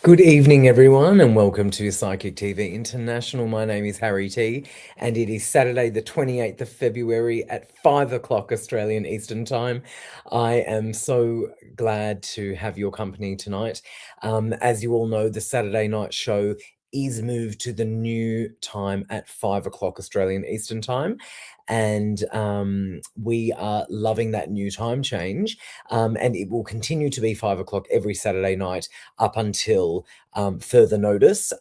Good evening, everyone, and welcome to Psychic TV International. My name is Harry T, and it is Saturday, the 28th of February at 5 o'clock Australian Eastern Time. I am so glad to have your company tonight. As you all know, the Saturday night show is moved to the new time at 5 o'clock Australian Eastern Time. And we are loving that new time change. And it will continue to be 5 o'clock every Saturday night up until further notice,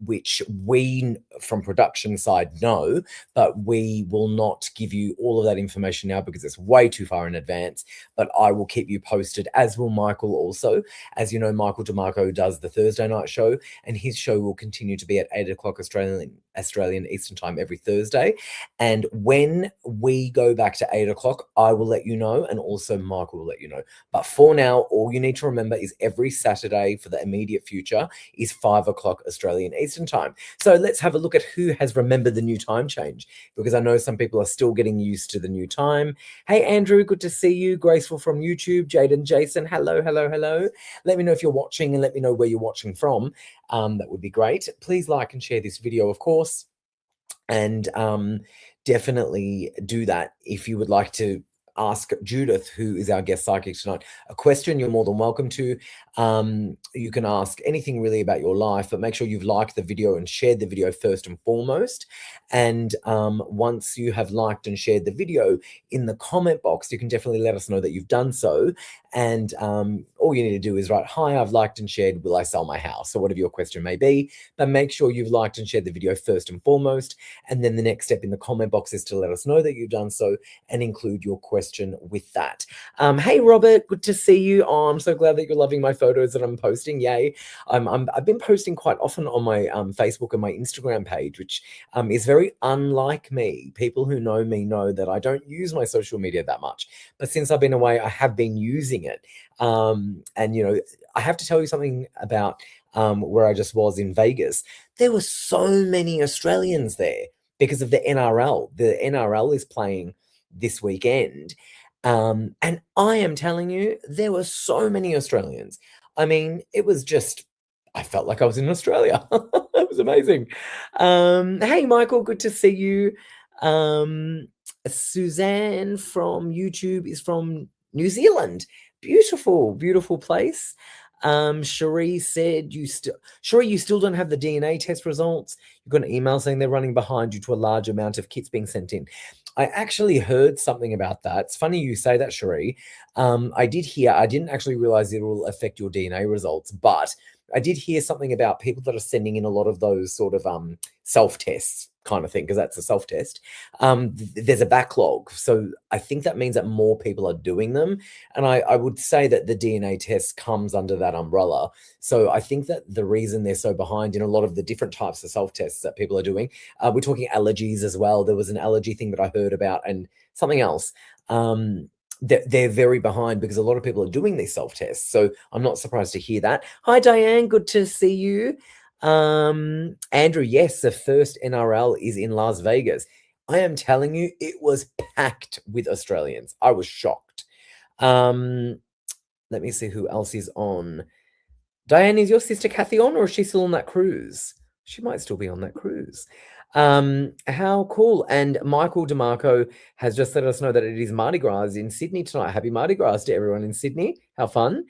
which we from production side know, but we will not give you all of that information now because it's way too far in advance. But I will keep you posted, as will Michael also. As you know, Michael DeMarco does the Thursday night show, and his show will continue to be at 8 o'clock Australian Eastern Time every Thursday. And when we go back to 8 o'clock, I will let you know, and also Michael will let you know. But for now, all you need to remember is every Saturday for the immediate future is 5 o'clock Australian Eastern Time. So let's have a look at who has remembered the new time change, because I know some people are still getting used to the new time. Hey, Andrew, good to see you. Graceful from YouTube. Jaden Jason, hello, hello, hello. Let me know if you're watching and let me know where you're watching from. That would be great. Please like and share this video, of course. And definitely do that if you would like to ask Judith, who is our guest psychic tonight, a question. You're more than welcome to. You can ask anything really about your life, but make sure you've liked the video and shared the video first and foremost. And once you have liked and shared the video, in the comment box, you can definitely let us know that you've done so. And all you need to do is write, "Hi, I've liked and shared, will I sell my house?" or whatever your question may be. But make sure you've liked and shared the video first and foremost. And then the next step in the comment box is to let us know that you've done so and include your question with that. Hey, Robert, good to see you. Oh, I'm so glad that you're loving my photos that I'm posting. Yay. I've been posting quite often on my Facebook and my Instagram page, which is very unlike me. People who know me know that I don't use my social media that much. But since I've been away, I have been using it. And, you know, I have to tell you something about where I just was in Vegas. There were so many Australians there because of the NRL. The NRL is playing this weekend. And I am telling you, there were so many Australians. I mean, it was just, I felt like I was in Australia. It was amazing. Hey, Michael, good to see you. Suzanne from YouTube is from New Zealand. Beautiful, beautiful place. Cherie said Cherie, you still don't have the DNA test results. You've got an email saying they're running behind due to a large amount of kits being sent in. I actually heard something about that. It's funny you say that, Cherie. I didn't actually realize it will affect your DNA results, but I did hear something about people that are sending in a lot of those sort of self-tests kind of thing, because that's a self-test. There's a backlog. So I think that means that more people are doing them. And I would say that the DNA test comes under that umbrella. So I think that the reason they're so behind in a lot of the different types of self-tests that people are doing, we're talking allergies as well. There was an allergy thing that I heard about and something else. They're very behind because a lot of people are doing these self-tests. So I'm not surprised to hear that. Hi, Diane. Good to see you. Andrew, yes, the first NRL is in Las Vegas. I am telling you, it was packed with Australians. I was shocked. Let me see who else is on. Diane, is your sister Kathy on, or is she still on that cruise? She might still be on that cruise. How cool. And Michael DeMarco has just let us know that it is Mardi Gras in Sydney tonight. Happy Mardi Gras to everyone in Sydney. How fun.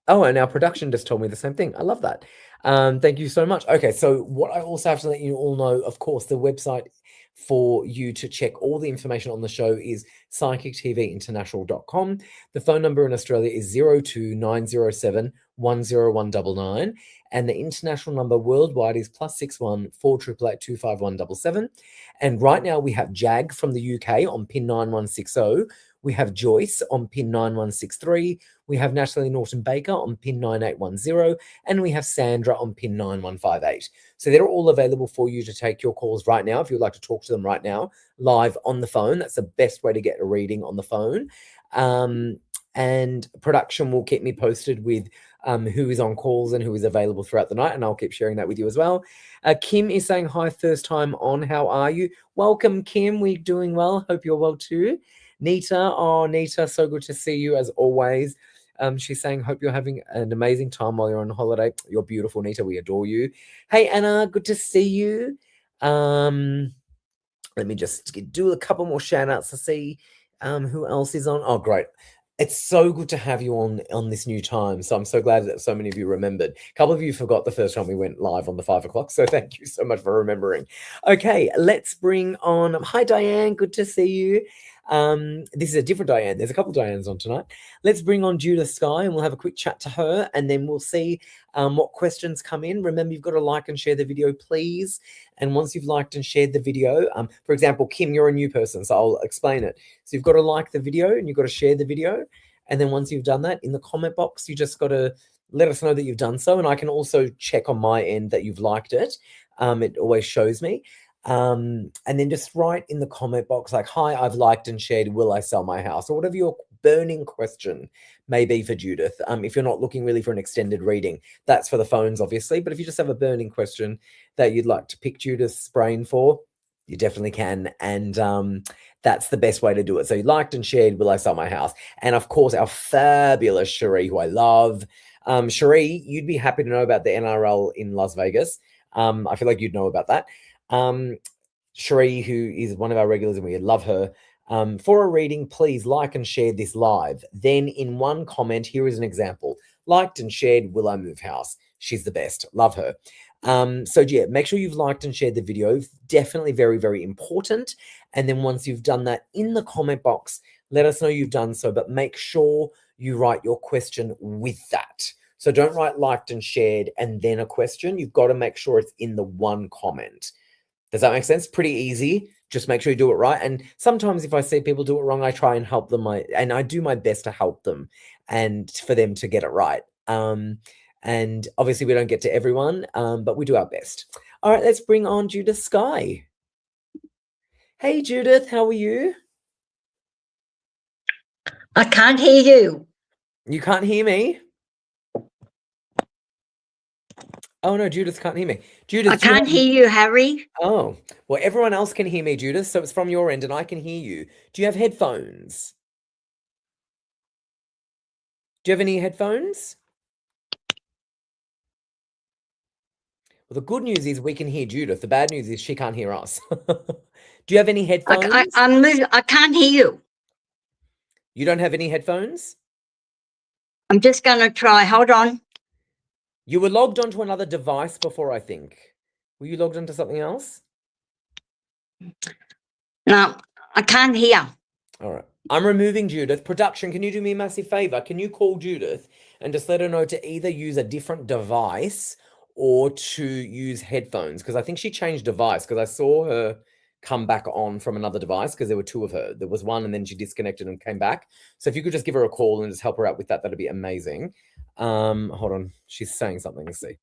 Oh, and our production just told me the same thing. I love that. Thank you so much. Okay, so what I also have to let you all know, of course, the website for you to check all the information on the show is psychictvinternational.com. The phone number in Australia is 02907 10199, and the international number worldwide is +61 488 25177. And right now we have Jag from the UK on pin 9160. We have Joyce on pin 9163. We have Natalie Norton Baker on pin 9810. And we have Sandra on pin 9158. So they're all available for you to take your calls right now. If you'd like to talk to them right now, live on the phone. That's the best way to get a reading on the phone. And production will keep me posted with who is on calls and who is available throughout the night. And I'll keep sharing that with you as well. Kim is saying, hi, first time on. How are you? Welcome, Kim. We're doing well. Hope you're well too. Nita, oh, Nita, so good to see you as always. She's saying, hope you're having an amazing time while you're on holiday. You're beautiful, Nita. We adore you. Hey, Anna, good to see you. Let me just do a couple more shout outs to see who else is on. Oh, great. It's so good to have you on this new time. So I'm so glad that so many of you remembered. A couple of you forgot the first time we went live on the 5 o'clock. So thank you so much for remembering. Okay, let's bring on. Hi, Diane. Good to see you. This is a different Diane. There's a couple of Dianes on tonight. Let's bring on Judith Sky and we'll have a quick chat to her and then we'll see what questions come in. Remember, you've got to like and share the video, please. And once you've liked and shared the video, for example, Kim, you're a new person, so I'll explain it. So you've got to like the video and you've got to share the video. And then once you've done that, in the comment box, you just got to let us know that you've done so. And I can also check on my end that you've liked it. It always shows me. And then just write in the comment box like, hi, I've liked and shared, will I sell my house? Or whatever your burning question may be for Judith. If you're not looking really for an extended reading, that's for the phones, obviously. But if you just have a burning question that you'd like to pick Judith's brain for, you definitely can. And that's the best way to do it. So you liked and shared, will I sell my house? And of course, our fabulous Cherie, who I love. Cherie, you'd be happy to know about the NRL in Las Vegas. I feel like you'd know about that. Cherie, who is one of our regulars and we love her, for a reading, please like and share this live. Then in one comment, here is an example. Liked and shared, will I move house? She's the best. Love her. So yeah, make sure you've liked and shared the video. Definitely very, very important. And then once you've done that in the comment box, let us know you've done so, but make sure you write your question with that. So don't write liked and shared and then a question. You've got to make sure it's in the one comment. Does that make sense? Pretty easy. Just make sure you do it right. And sometimes if I see people do it wrong, I try and help them. And I do my best to help them and for them to get it right. And obviously we don't get to everyone, but we do our best. All right, let's bring on Judith Sky. Hey, Judith, how are you? I can't hear you. You can't hear me? Oh, no, Judith can't hear me. Judith, I can't hear you, Harry. Oh, well, everyone else can hear me, Judith, so it's from your end and I can hear you. Do you have headphones? Do you have any headphones? Well, the good news is we can hear Judith. The bad news is she can't hear us. Do you have any headphones? I can't hear you. You don't have any headphones? I'm just going to try. Hold on. You were logged onto another device before, I think. Were you logged onto something else? No, I can't hear. All right. I'm removing Judith. Production, can you do me a massive favor? Can you call Judith and just let her know to either use a different device or to use headphones? Because I think she changed device because I saw her come back on from another device because there were two of her. There was one and then she disconnected and came back. So if you could just give her a call and just help her out with that, that'd be amazing. Hold on. She's saying something. Let's see.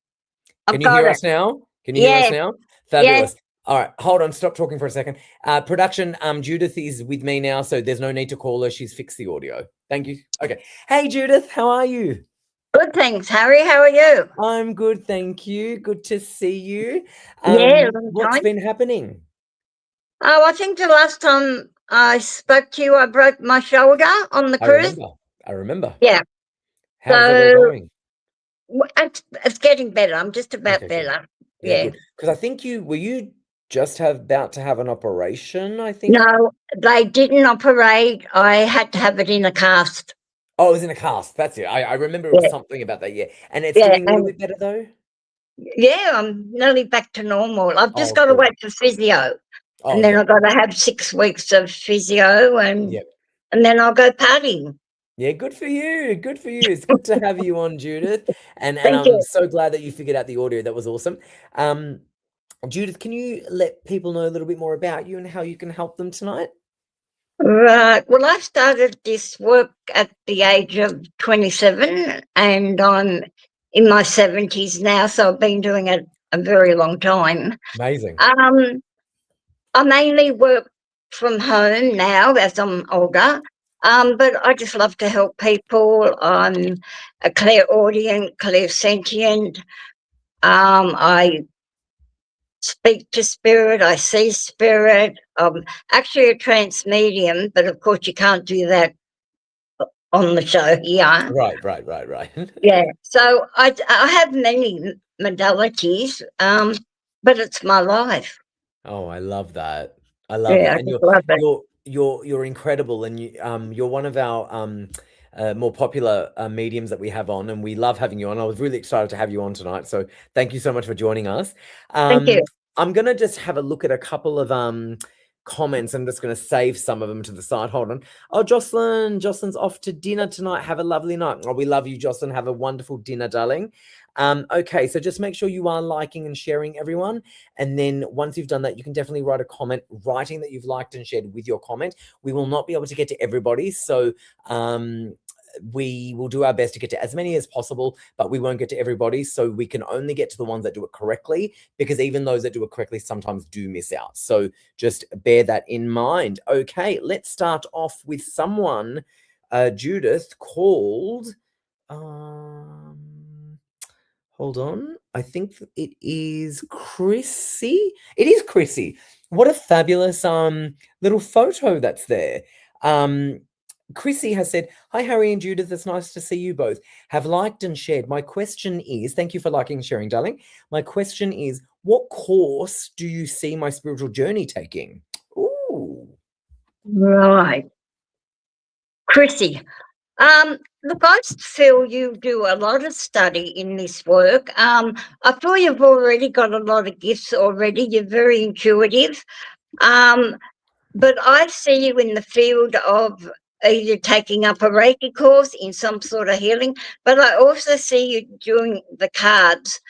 Can you hear us now? Can you hear us now? Fabulous. Yes. All right, hold on. Stop talking for a second. Production, Judith is with me now, so there's no need to call her. She's fixed the audio. Thank you. Okay. Hey, Judith, how are you? Good, thanks. Harry, how are you? I'm good, thank you. Good to see you. What's been happening? Oh, I think the last time I spoke to you, I broke my shoulder on the cruise. I remember. Yeah. How's it all going? It's getting better. I'm just about better. Good. Yeah. Because I think were you just about to have an operation, I think? No, they didn't operate. I had to have it in a cast. Oh, it was in a cast. That's it. I remember it was something about that, yeah. And it's doing a little bit better, though? Yeah, I'm nearly back to normal. I've just got to wait for physio. And then I've got to have 6 weeks of physio and then I'll go partying. Yeah, good for you. Good for you. It's good to have you on, Judith. And I'm so glad that you figured out the audio. That was awesome. Judith, can you let people know a little bit more about you and how you can help them tonight? Right. Well, I started this work at the age of 27 and I'm in my 70s now, so I've been doing it a very long time. Amazing. I mainly work from home now as I'm older, but I just love to help people. I'm a clairaudient, clairsentient. I speak to spirit, I see spirit. I'm actually a trance medium, but of course you can't do that on the show here. Right. Yeah. So I have many modalities, but it's my life. Oh, I love that. I love Yeah, that. I And just love it. you're incredible, and you're one of our more popular mediums that we have on, and we love having you on. I was really excited to have you on tonight, so thank you so much for joining us. Thank you. I'm gonna just have a look at a couple of comments. I'm just gonna save some of them to the side. Hold on. Oh, Jocelyn's off to dinner tonight. Have a lovely night. Oh, we love you, Jocelyn. Have a wonderful dinner, darling. Okay, so just make sure you are liking and sharing, everyone. And then once you've done that, you can definitely write a comment, writing that you've liked and shared with your comment. We will not be able to get to everybody, so we will do our best to get to as many as possible, but we won't get to everybody. So we can only get to the ones that do it correctly, because even those that do it correctly sometimes do miss out. So just bear that in mind. Okay, let's start off with someone, Judith, called... hold on. I think it is Chrissy. It is Chrissy. What a fabulous little photo that's there. Chrissy has said, "Hi, Harry and Judith. It's nice to see you both. Have liked and shared. My question is," thank you for liking and sharing, darling. "My question is, what course do you see my spiritual journey taking?" Ooh. Right. Chrissy, look, I feel you do a lot of study in this work. I feel you've already got a lot of gifts already. You're very intuitive. But I see you in the field of either taking up a Reiki course in some sort of healing, but I also see you doing the cards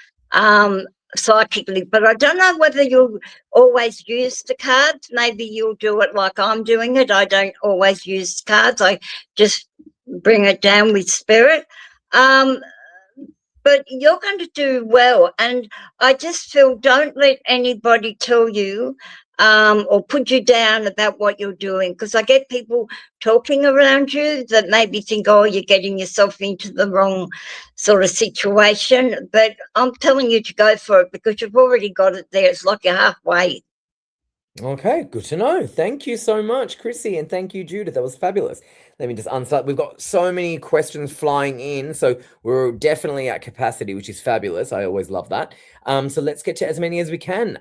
psychically. But I don't know whether you'll always use the cards. Maybe you'll do it like I'm doing it. I don't always use cards. I just bring it down with spirit. But you're going to do well. And I just feel, don't let anybody tell you or put you down about what you're doing, because I get people talking around you that maybe think, oh, you're getting yourself into the wrong sort of situation. But I'm telling you to go for it, because you've already got it there. It's like you're halfway. Okay, good to know. Thank you so much, Chrissy, and thank you, Judith. That was fabulous. Let me just unstart. We've got so many questions flying in, so we're definitely at capacity, which is fabulous. I always love that. So let's get to as many as we can.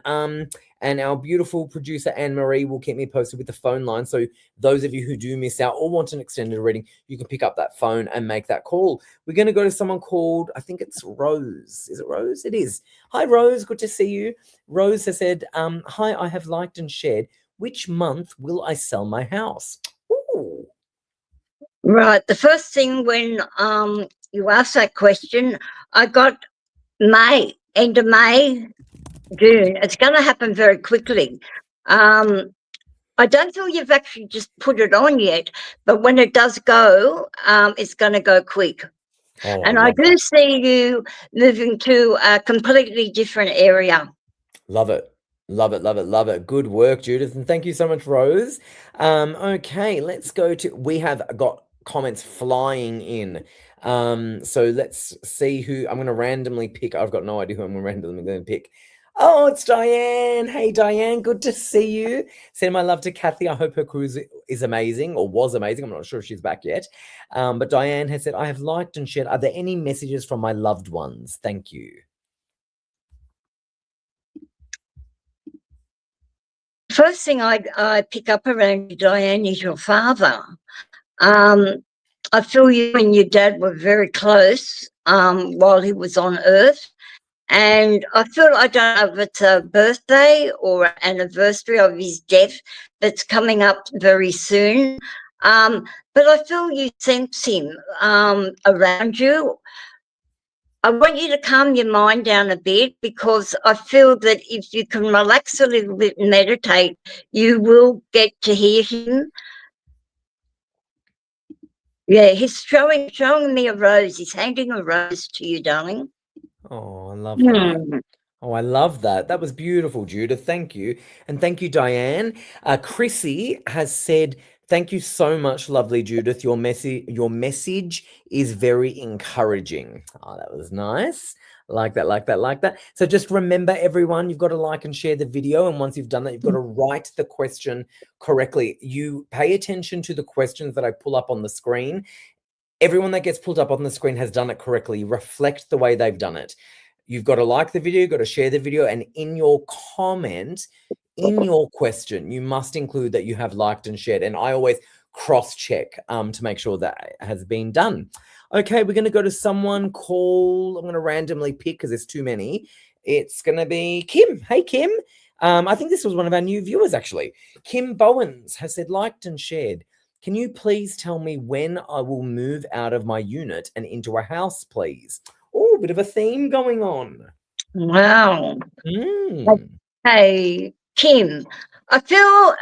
And our beautiful producer, Anne-Marie, will keep me posted with the phone line. So those of you who do miss out or want an extended reading, you can pick up that phone and make that call. We're going to go to someone called, I think it's Rose. Is it Rose? It is. Hi, Rose. Good to see you. Rose has said, "Hi, I have liked and shared. Which month will I sell my house?" Ooh. Right. The first thing when you asked that question, I got May, end of May, June. It's going to happen very quickly. I don't feel you've actually just put it on yet, but when it does go, it's going to go quick. Oh, And I do see you moving to a completely different area. Love it. Love it, love it, love it. Good work, Judith. And thank you so much, Rose. Okay, let's go to, we have got comments flying in. So let's see who, I'm going to randomly pick. I've got no idea who I'm randomly going to pick. Oh, it's Diane. Hey, Diane, good to see you. Send my love to Kathy. I hope her cruise is amazing, or was amazing. I'm not sure if she's back yet. But Diane has said, "I have liked and shared. Are there any messages from my loved ones? Thank you." First thing I pick up around you, Diane, is your father. I feel you and your dad were very close while he was on Earth. And I feel, I don't know if it's a birthday or an anniversary of his death that's coming up very soon. But I feel you sense him around you. I want you to calm your mind down a bit, because I feel that if you can relax a little bit and meditate, you will get to hear him. Yeah, he's showing me a rose. He's handing a rose to you, darling. Oh, I love that. Oh, I love that. That was beautiful, Judith. Thank you. And thank you, Diane. Chrissy has said, "Thank you so much, lovely Judith. Your message is very encouraging." Oh, that was nice. Like that, like that, like that. So just remember, everyone, you've got to like and share the video. And once you've done that, you've got to write the question correctly. You pay attention to the questions that I pull up on the screen. everyone that gets pulled up on the screen has done it correctly. Reflect the way they've done it. You've got to like the video, you've got to share the video, and in your comment, in your question, you must include that you have liked and shared. And I always cross-check to make sure that has been done. Okay, we're going to go to someone called, I'm going to randomly pick because there's too many. It's going to be Kim. Hey, Kim. I think this was one of our new viewers, actually. Kim Bowens has said, liked and shared. Can you please tell me when I will move out of my unit and into a house, please? Oh, a bit of a theme going on. Wow. Mm. Hey, Kim, I feel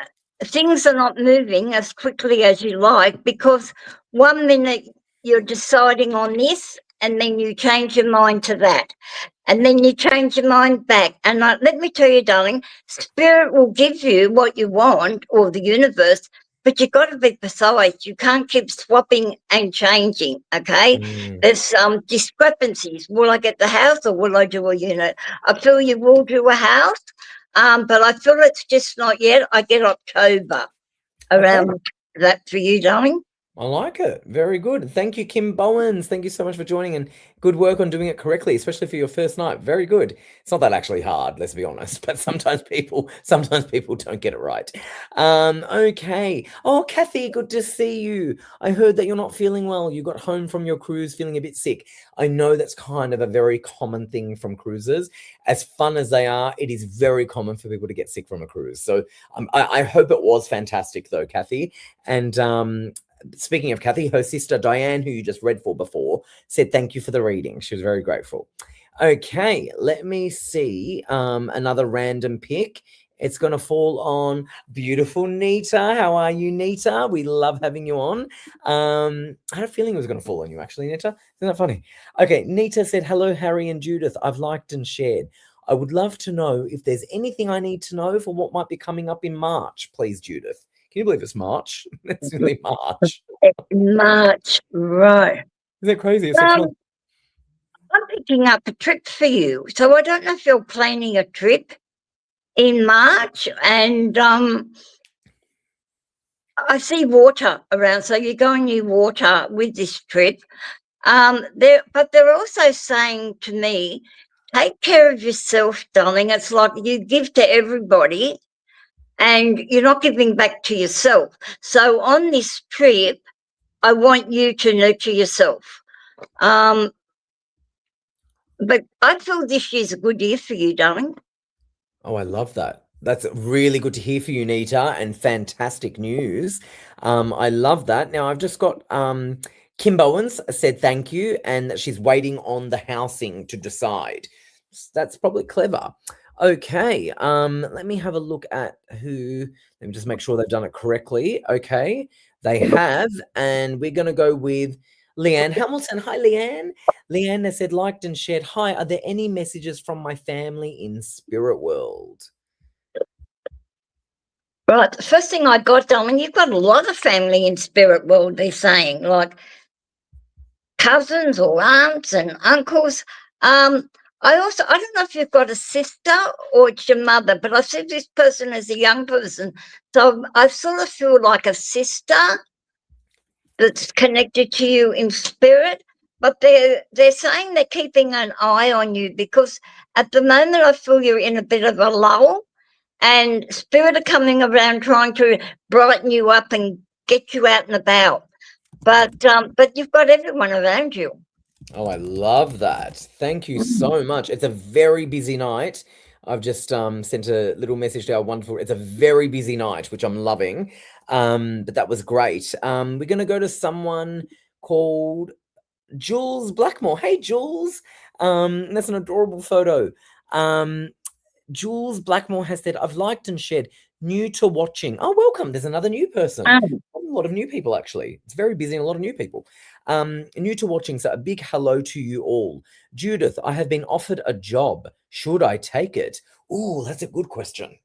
things are not moving as quickly as you like, because one minute you're deciding on this and then you change your mind to that. And then you change your mind back. And let me tell you, darling, spirit will give you what you want, or the universe, but you've got to be precise. You can't keep swapping and changing, okay? Mm. There's some discrepancies. Will I get the house or will I do a unit? I feel you will do a house, but I feel it's just not yet. I get October around that for you, darling. I like it. Very good. Thank you, Kim Bowens. Thank you so much for joining, and good work on doing it correctly, especially for your first night. Very good. It's not that actually hard, let's be honest, but sometimes people don't get it right. Okay. Oh, Kathy, good to see you. I heard that you're not feeling well. You got home from your cruise feeling a bit sick. I know that's kind of a very common thing from cruises. As fun as they are, it is very common for people to get sick from a cruise. So I hope it was fantastic though, Kathy. And speaking of Kathy, her sister Diane, who you just read for before, said thank you for the reading. She was very grateful. Okay, let me see another random pick. It's going to fall on beautiful Nita. How are you, Nita? We love having you on. I had a feeling it was going to fall on you, actually, Nita. Isn't that funny? Okay, Nita said, hello, Harry and Judith. I've liked and shared. I would love to know if there's anything I need to know for what might be coming up in March, please, Judith. Can you believe it's March? It's really March. March, right. Isn't that crazy? It's next month. I'm picking up a trip for you. So I don't know if you're planning a trip in March, and I see water around, so you're going near water with this trip. But they're also saying to me, take care of yourself, darling. It's like you give to everybody and you're not giving back to yourself. So on this trip, I want you to nurture yourself. But I feel this year's a good year for you, darling. Oh, I love that. That's really good to hear for you, Nita, and fantastic news. I love that. Now, I've just got Kim Bowens said thank you, and that she's waiting on the housing to decide. That's probably clever. Okay, let me have a look at who. Let me just make sure they've done it correctly. Okay, they have, and we're going to go with Leanne Hamilton. Hi, Leanne. Leanne has said, liked and shared. Hi, are there any messages from my family in spirit world? Right, the first thing I got, darling, you've got a lot of family in spirit world, they're saying, like cousins or aunts and uncles. I don't know if you've got a sister or it's your mother, but I see this person as a young person. So I sort of feel like a sister that's connected to you in spirit, but they're saying they're keeping an eye on you, because at the moment I feel you're in a bit of a lull, and spirit are coming around trying to brighten you up and get you out and about. But you've got everyone around you. Oh, I love that. Thank you so much. It's a very busy night. I've just sent a little message to our wonderful. It's a very busy night, which I'm loving. But that was great. We're going to go to someone called Jules Blackmore. Hey, Jules. That's an adorable photo. Jules Blackmore has said, I've liked and shared. New to watching. Oh, welcome. There's another new person. A lot of new people, actually. It's very busy and a lot of new people. New to watching, so a big hello to you all. Judith, I have been offered a job. Should I take it? Ooh, that's a good question.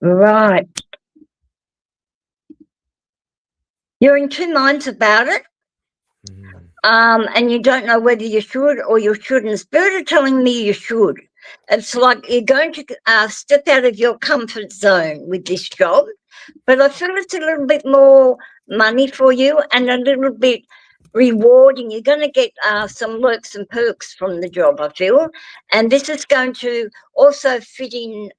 Right. You're in two minds about it. And you don't know whether you should or you shouldn't. Spirit are telling me you should. It's like you're going to step out of your comfort zone with this job, but I feel it's a little bit more money for you and a little bit rewarding. You're going to get some lurks and perks from the job, I feel. And this is going to also fit in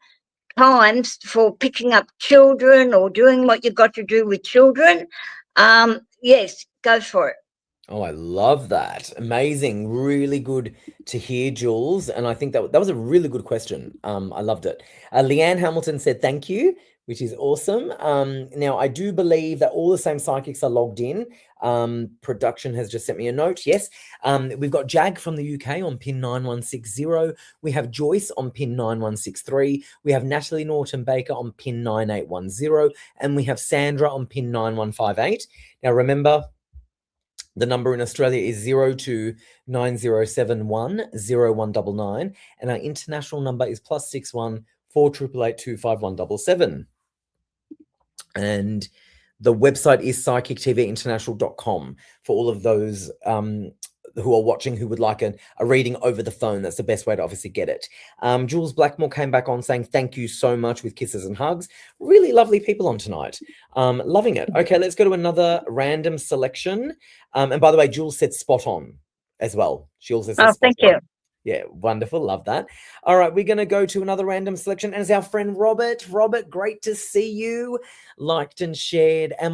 times for picking up children or doing what you've got to do with children. Yes, go for it. Oh, I love that. Amazing. Really good to hear, Jules. And I think that was a really good question. I loved it. Leanne Hamilton said thank you, which is awesome. Now, I do believe that all the same psychics are logged in. Production has just sent me a note. Yes. We've got Jag from the UK on pin 9160. We have Joyce on pin 9163. We have Natalie Norton Baker on pin 9810. And we have Sandra on pin 9158. Now, remember, the number in Australia is 029071 0199, and our international number is +61 4888 25177. And the website is psychictvinternational.com for all of those who are watching who would like a reading over the phone. That's the best way to obviously get it. Jules Blackmore came back on saying thank you so much with kisses and hugs. Really lovely people on tonight. Loving it. Okay, let's go to another random selection. And by the way, Jules said spot on as well. She also said spot thank you. Yeah, wonderful. Love that. All right, we're going to go to another random selection. And it's our friend Robert. Robert, great to see you. Liked and shared. I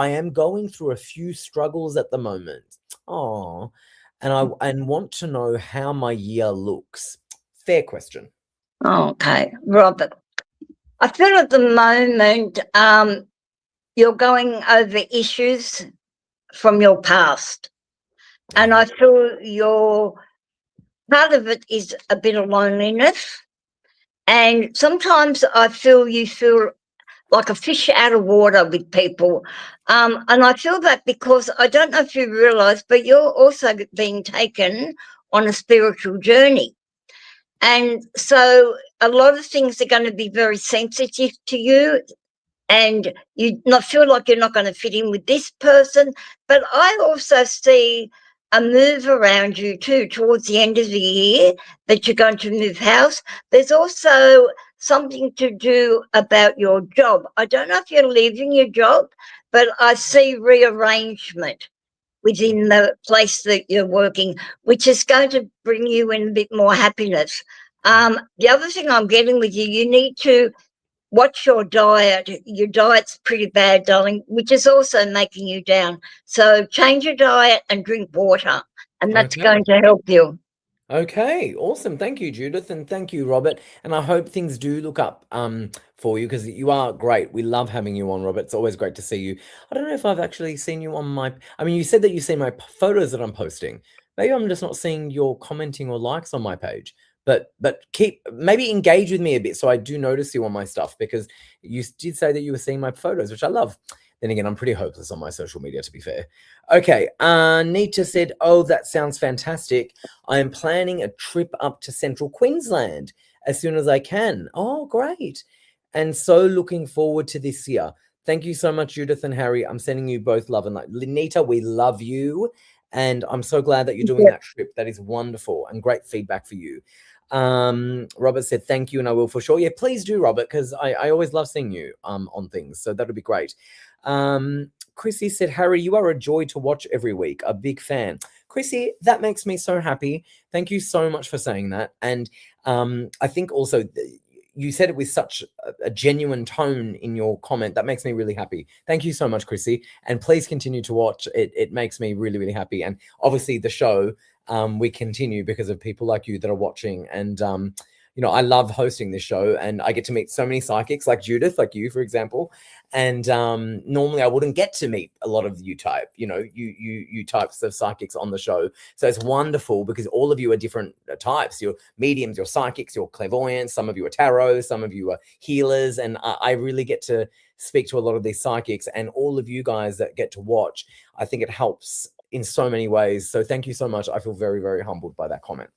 am going through a few struggles at the moment. Oh, and want to know how my year looks. Fair question. Okay, Robert. I feel at the moment you're going over issues from your past. And I feel part of it is a bit of loneliness. And sometimes I feel you feel like a fish out of water with people. And I feel that because I don't know if you realise, but you're also being taken on a spiritual journey. And so a lot of things are going to be very sensitive to you, and you not feel like you're not going to fit in with this person. But I also see a move around you too towards the end of the year, that you're going to move house. There's also something to do about your job. I don't know if you're leaving your job, but I see rearrangement within the place that you're working, which is going to bring you in a bit more happiness. The other thing I'm getting with you, you need to watch your diet. Your diet's pretty bad, darling, which is also making you down. So change your diet and drink water, and that's going to help you. Okay, awesome. Thank you, Judith, and thank you, Robert. And I hope things do look up for you, because you are great. We love having you on, Robert. It's always great to see you. I don't know if I've actually seen you on my... I mean, you said that you see my photos that I'm posting. Maybe I'm just not seeing your commenting or likes on my page. But maybe engage with me a bit so I do notice you on my stuff, because you did say that you were seeing my photos, which I love. Then again, I'm pretty hopeless on my social media, to be fair. Okay, Nita said, oh, that sounds fantastic. I am planning a trip up to Central Queensland as soon as I can. Oh, great. And so looking forward to this year. Thank you so much, Judith and Harry. I'm sending you both love and light. Nita, we love you. And I'm so glad that you're doing that trip. That is wonderful and great feedback for you. Robert said, thank you, and I will for sure. Yeah, please do, Robert, because I always love seeing you on things. So that would be great. Chrissy said, Harry, you are a joy to watch every week. A big fan. Chrissy, that makes me so happy. Thank you so much for saying that. And I think also you said it with such a genuine tone in your comment. That makes me really happy. Thank you so much, Chrissy. And please continue to watch. It makes me really, really happy. And obviously the show, we continue because of people like you that are watching. And, you know, I love hosting this show, and I get to meet so many psychics like Judith, like you, for example. And normally I wouldn't get to meet a lot of you types of psychics on the show. So it's wonderful because all of you are different types. You're mediums, you're psychics, you're clairvoyants. Some of you are tarot, some of you are healers. And I really get to speak to a lot of these psychics, and all of you guys that get to watch. I think it helps in so many ways. So thank you so much. I feel very, very humbled by that comment.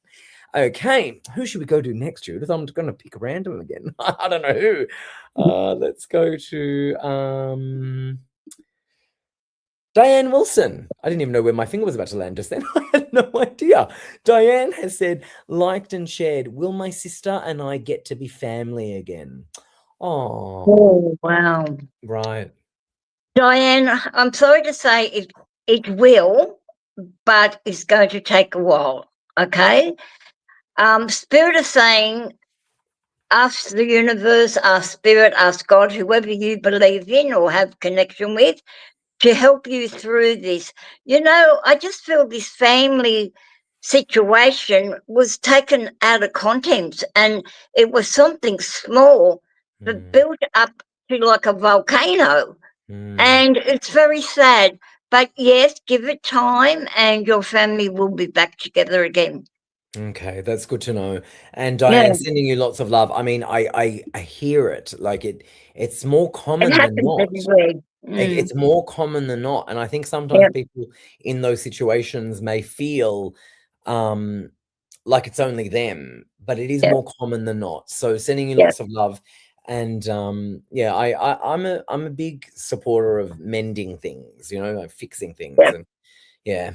Okay, who should we go to next, Judith? I'm going to pick random again. I don't know who. Let's go to Diane Wilson. I didn't even know where my finger was about to land just then. I had no idea. Diane has said, liked and shared, will my sister and I get to be family again? Oh, wow. Right. Diane, I'm sorry to say it will, but it's going to take a while, okay? Spirit is saying, ask the universe, ask Spirit, ask God, whoever you believe in or have connection with, to help you through this. You know, I just feel this family situation was taken out of context, and it was something small but built up to like a volcano. And it's very sad. But yes, give it time and your family will be back together again. Okay, that's good to know. And Yeah, Diane, sending you lots of love. I mean, I hear it. Like it's more it common than happens not. everywhere. It's more common than not. And I think sometimes Yeah, people in those situations may feel like it's only them, but it is yeah, more common than not. So sending you yeah, lots of love. And yeah, I'm a big supporter of mending things, like fixing things. yeah. And yeah.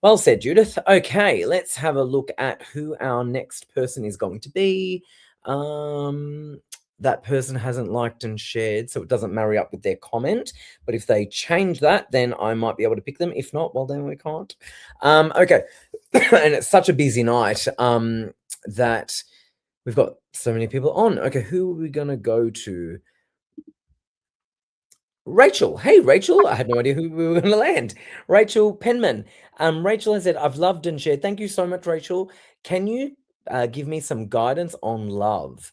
Well said, Judith. Okay, let's have a look at who our next person is going to be. That person hasn't liked and shared, so it doesn't marry up with their comment. But if they change that, then I might be able to pick them. If not, well, then we can't. Okay, and it's such a busy night that we've got so many people on. Okay, who are we going to go to? Rachel. Hey, Rachel. I had no idea who we were going to land. Rachel Penman. Rachel has said, I've loved and shared. Thank you so much, Rachel. Can you give me some guidance on love?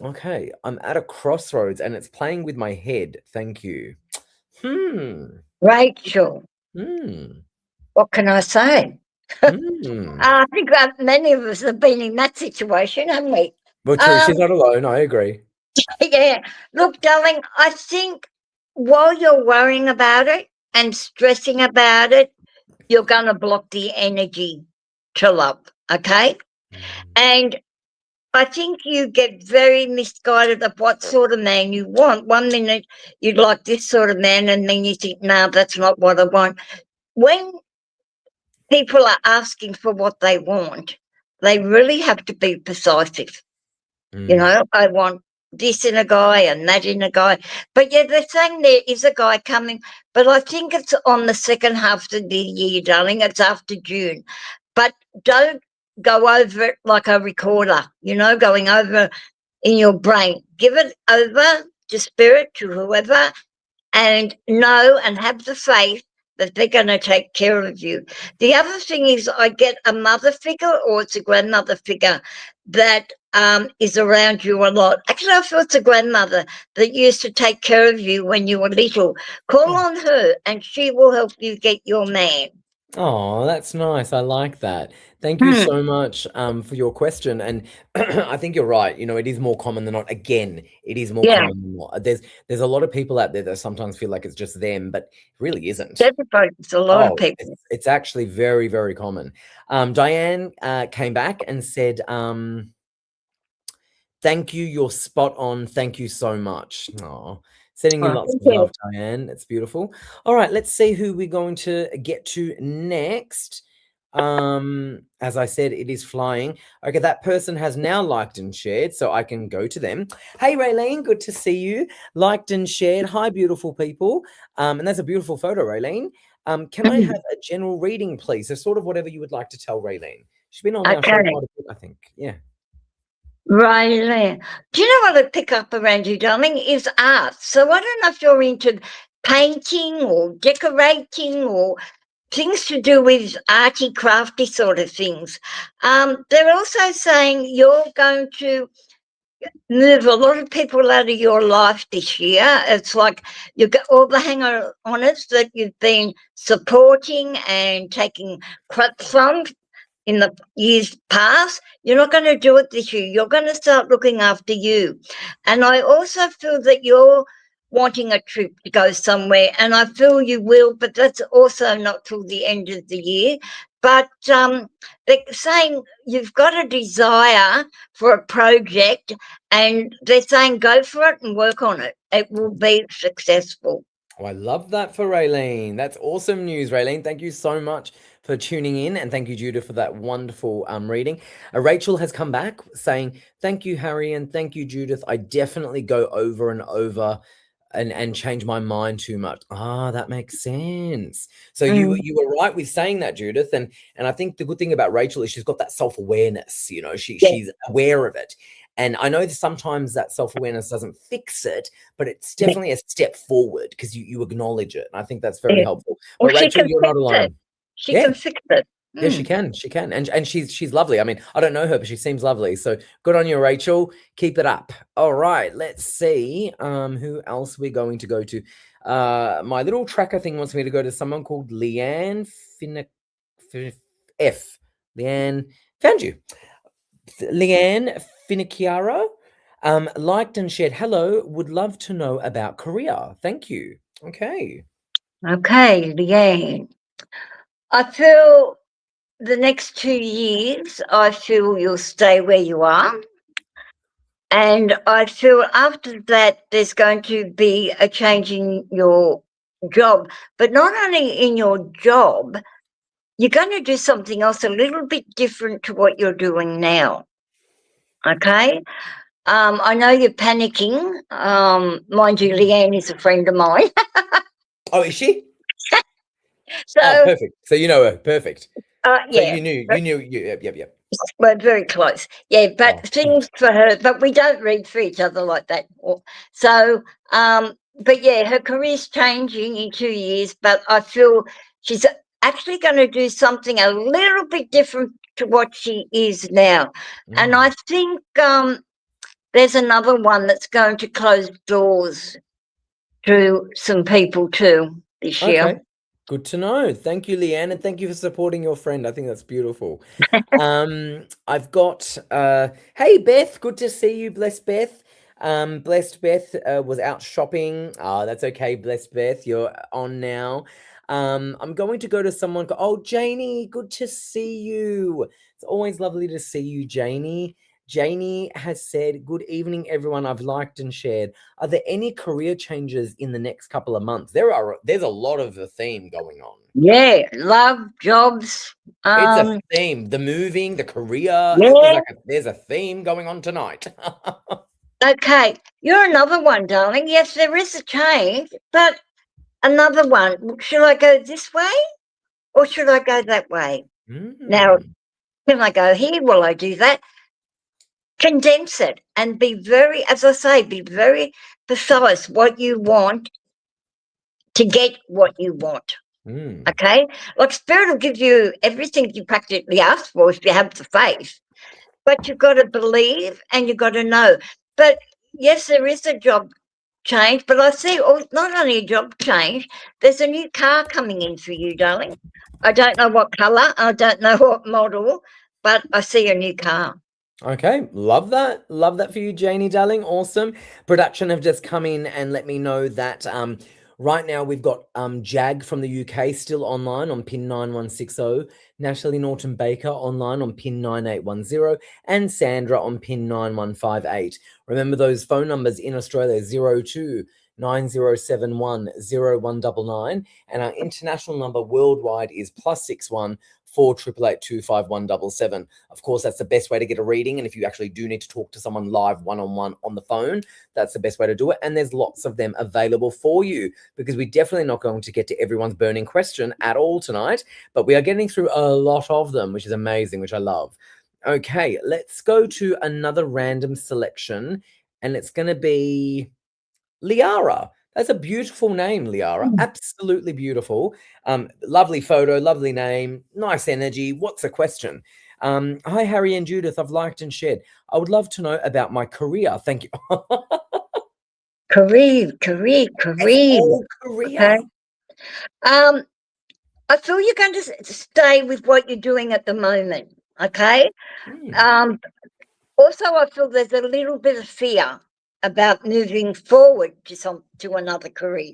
Okay, I'm at a crossroads and it's playing with my head. Thank you. Rachel, what can I say? I think that many of us have been in that situation, haven't we? Well, true. She's not alone. I agree. Yeah. Look, darling, I think while you're worrying about it and stressing about it, you're going to block the energy to love. Okay. And I think you get very misguided of what sort of man you want. One minute you'd like this sort of man, and then you think, no, that's not what I want. When people are asking for what they want, they really have to be decisive. You know, I want this in a guy and that in a guy. But yeah, they're saying there is a guy coming, but I think it's on the second half of the year, darling. It's after June. But don't go over it like a recorder, going over in your brain. Give it over to spirit, to whoever, and know and have the faith that they're going to take care of you. The other thing is, I get a mother figure or it's a grandmother figure that is around you a lot. Actually, I feel it's a grandmother that used to take care of you when you were little. Call on her and she will help you get your man. Oh, that's nice. I like that. Thank you so much for your question. And I think you're right. It is more common than not. Again, it is more Yeah, common than not. There's a lot of people out there that sometimes feel like it's just them, but it really isn't. it's a lot of Oh, people. it's actually very, very common. Diane came back and said, thank you. You're spot on. Thank you so much. Oh, sending you Oh, lots thank of you. love, Diane. It's beautiful. All right, let's see who we're going to get to next. As I said, it is flying. Okay, that person has now liked and shared, so I can go to them. Hey, Raylene, good to see you. Liked and shared. Hi, beautiful people. And that's a beautiful photo, Raylene. Can I have a general reading, please? So sort of whatever you would like to tell Raylene. She's been on our show Okay. quite a bit, I think. Yeah. Right there. Do you know what I pick up around you, darling? Is art. So I don't know if you're into painting or decorating or things to do with arty, crafty sort of things. They're also saying you're going to move a lot of people out of your life this year. It's like you get all the hanger-oners that you've been supporting and taking crap from in the years past. You're not going to do it this year. You're going to start looking after you. And I also feel that you're wanting a trip to go somewhere, and I feel you will, but that's also not till the end of the year. But they're saying you've got a desire for a project, and they're saying go for it and work on it. It will be successful. Oh, I love that for Raylene. That's awesome news, Raylene. Thank you so much for tuning in, and thank you, Judith, for that wonderful reading. Rachel has come back saying, thank you, Harry, and thank you, Judith. I definitely go over and over and change my mind too much. Ah, that makes sense. So Mm, you were right with saying that, Judith, and I think the good thing about Rachel is she's got that self-awareness, you know, yeah, she's aware of it. And I know that sometimes that self-awareness doesn't fix it, but it's yeah, definitely a step forward because you acknowledge it. And I think that's very yeah. helpful. Well, But she Rachel, can you're fix not it. alone. She Yeah. can fix it. Yeah, she Mm. can. She can. And she's lovely. I mean, I don't know her, but she seems lovely. So good on you, Rachel. Keep it up. All right, let's see who else we're going to go to. My little tracker thing wants me to go to someone called Leanne F. Leanne found you. Leanne Finiciaro. Liked and shared. Hello, would love to know about Korea. Thank you. Okay. Okay, Leanne. I feel the next 2 years, I feel you'll stay where you are. And I feel after that, there's going to be a change in your job, but not only in your job, you're going to do something else a little bit different to what you're doing now. Okay. I know you're panicking. Mind you, Leanne is a friend of mine. Oh, is she? Oh, So, perfect. So you know her. Perfect. So yeah, you knew, yep. we're very close. Yeah, but Oh, things for her, but we don't read for each other like that. So, but yeah, her career's changing in 2 years, but I feel she's actually going to do something a little bit different to what she is now. And I mm, think there's another one that's going to close doors to some people too this year. okay. Good to know. Thank you, Leanne, and thank you for supporting your friend. I think that's beautiful. I've got hey Beth, good to see you, blessed Beth. Blessed Beth was out shopping. Ah, that's okay, blessed Beth. You're on now. I'm going to go to someone. Oh, Janie, good to see you. It's always lovely to see you, Janie. Janie has said, "Good evening, everyone. I've liked and shared. Are there any career changes in the next couple of months?" There's a lot of a theme going on. Yeah, love, jobs. It's a Um, theme. The moving, the career. yeah. There's a theme going on tonight. Okay, you're another one, darling. Yes, there is a change, but another one. Should I go this way or should I go that way? Now, Mm, can I go here? Will I do that? Condense it and be very, as I say, be very precise what you want to get what you want. mm. Okay? Like Spirit will give you everything you practically ask for if you have the faith. But you've got to believe and you've got to know. But yes, there is a job change, but I see not only a job change, there's a new car coming in for you, darling. I don't know what colour, I don't know what model, but I see a new car. Okay, love that. Love that for you, Janie, darling. Awesome. Production have just come in and let me know that right now we've got Jag from the UK still online on pin 9160, Natalie Norton Baker online on pin 9810, and Sandra on pin 9158. Remember those phone numbers in Australia 02 9071 0199, and our international number worldwide is +61 488825177. Of course, that's the best way to get a reading. And if you actually do need to talk to someone live one-on-one on the phone, that's the best way to do it. And there's lots of them available for you because we're definitely not going to get to everyone's burning question at all tonight, but we are getting through a lot of them, which is amazing, which I love. Okay, let's go to another random selection, and it's going to be Liara. That's a beautiful name, Liara. Absolutely beautiful. Lovely photo, lovely name, nice energy. What's the question? Hi, Harry and Judith. I've liked and shared. I would love to know about my career. Thank you. Career. It's all career. Okay. Um, I feel you're going to stay with what you're doing at the moment. Okay. Mm, Um, Also, I feel there's a little bit of fear about moving forward to another career,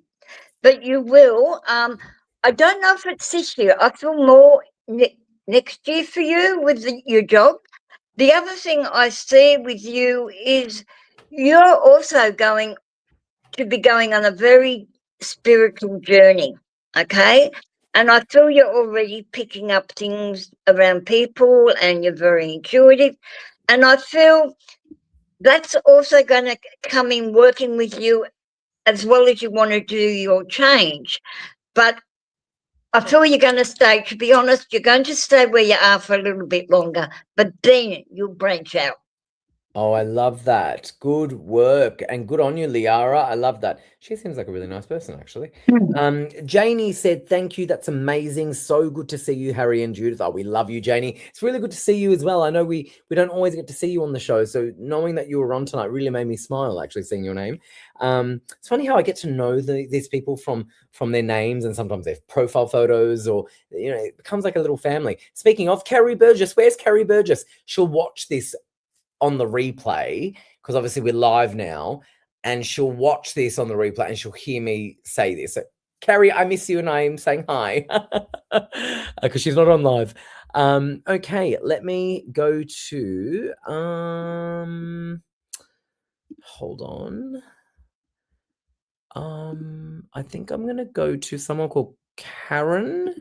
but you will. I don't know if it's this year. I feel more next year for you with your job. The other thing I see with you is you're also going to be going on a very spiritual journey. Okay. And I feel you're already picking up things around people and you're very intuitive. And I feel that's also going to come in working with you as well as you want to do your change. But I feel you're going to stay, to be honest, you're going to stay where you are for a little bit longer, but then you'll branch out. Oh, I love that. Good work and good on you, Liara. I love that. She seems like a really nice person, actually. Janie said, thank you. That's amazing. So good to see you, Harry and Judith. Oh, we love you, Janie. It's really good to see you as well. I know we don't always get to see you on the show, so knowing that you were on tonight really made me smile, actually, seeing your name. It's funny how I get to know these people from their names and sometimes their profile photos, or, you know, it becomes like a little family. Speaking of Carrie Burgess, where's Carrie Burgess? She'll watch this on the replay, because obviously we're live now, and she'll watch this on the replay and she'll hear me say this. So, Carrie, I miss you and I am saying hi, because she's not on live. Okay, let me go to hold on. I think I'm gonna go to someone called Karen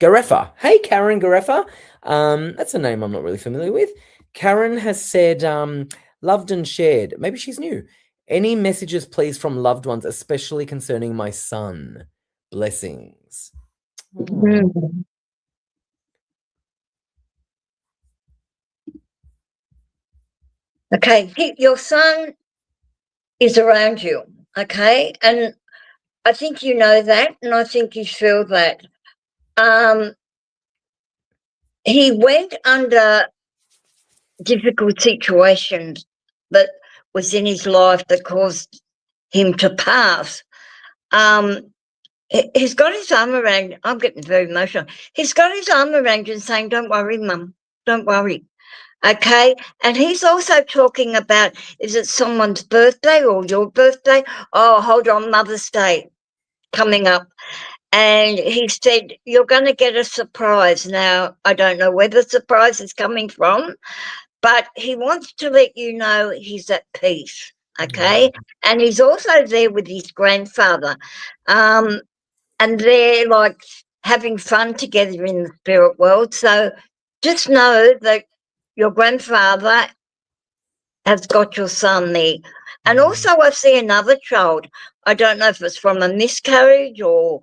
Garefa. Hey, Karen Garefa. That's a name I'm not really familiar with. Karen has said, loved and shared. Maybe she's new. Any messages, please, from loved ones, especially concerning my son? Blessings. Oh. Okay, your son is around you, okay? And I think you know that, and I think you feel that. He went under difficult situations that was in his life that caused him to pass. He's got his arm around, I'm getting very emotional. He's got his arm around you and saying, don't worry, Mum, don't worry. Okay. And he's also talking about, is it someone's birthday or your birthday? Oh, hold on, Mother's Day coming up. And he said, you're going to get a surprise. Now, I don't know where the surprise is coming from, but he wants to let you know he's at peace. Okay. And he's also there with his grandfather. And they're like having fun together in the spirit world. So just know that your grandfather has got your son there. And also I see another child. I don't know if it's from a miscarriage or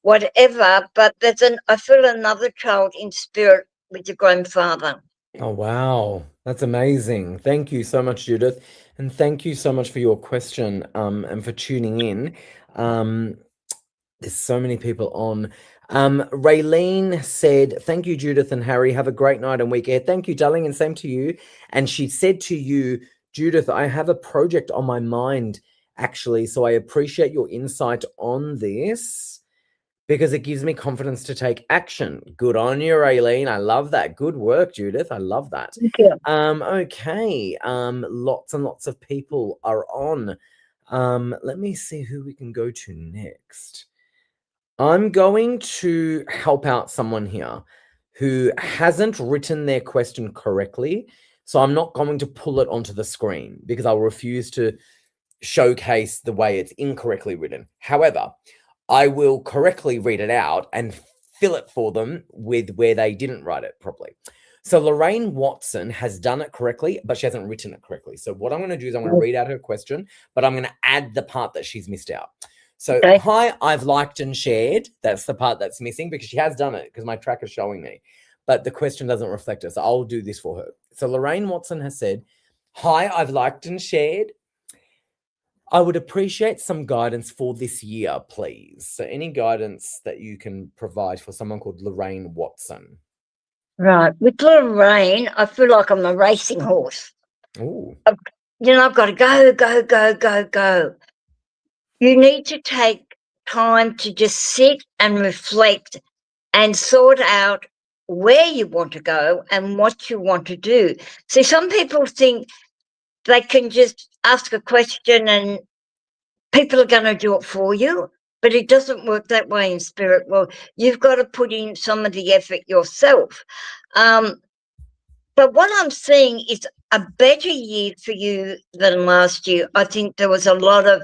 whatever, but I feel another child in spirit with your grandfather. Oh, wow. That's amazing. Thank you so much, Judith. And thank you so much for your question, and for tuning in. There's so many people on. Raylene said, thank you, Judith and Harry. Have a great night and week ahead. Thank you, darling, and same to you. And she said to you, Judith, I have a project on my mind, actually, so I appreciate your insight on this because it gives me confidence to take action. Good on you, Raylene. I love that. Good work, Judith. I love that. Thank you. Okay. Lots and lots of people are on. Let me see who we can go to next. I'm going to help out someone here who hasn't written their question correctly. So I'm not going to pull it onto the screen because I'll refuse to showcase the way it's incorrectly written. However, I will correctly read it out and fill it for them with where they didn't write it properly. So Lorraine Watson has done it correctly, but she hasn't written it correctly. So what I'm going to do is I'm going to read out her question, but I'm going to add the part that she's missed out. So, okay. Hi, I've liked and shared. That's the part that's missing because she has done it because my track is showing me, but the question doesn't reflect it. So I'll do this for her. So Lorraine Watson has said, hi, I've liked and shared. I would appreciate some guidance for this year, please. So any guidance that you can provide for someone called Lorraine Watson. Right. With Lorraine, I feel like I'm a racing horse. Ooh. I've got to go, go, go, go, go. You need to take time to just sit and reflect and sort out where you want to go and what you want to do. See, some people think they can just ask a question and people are going to do it for you, but it doesn't work that way in spirit. Well, you've got to put in some of the effort yourself. But what I'm seeing is a better year for you than last year. I think there was a lot of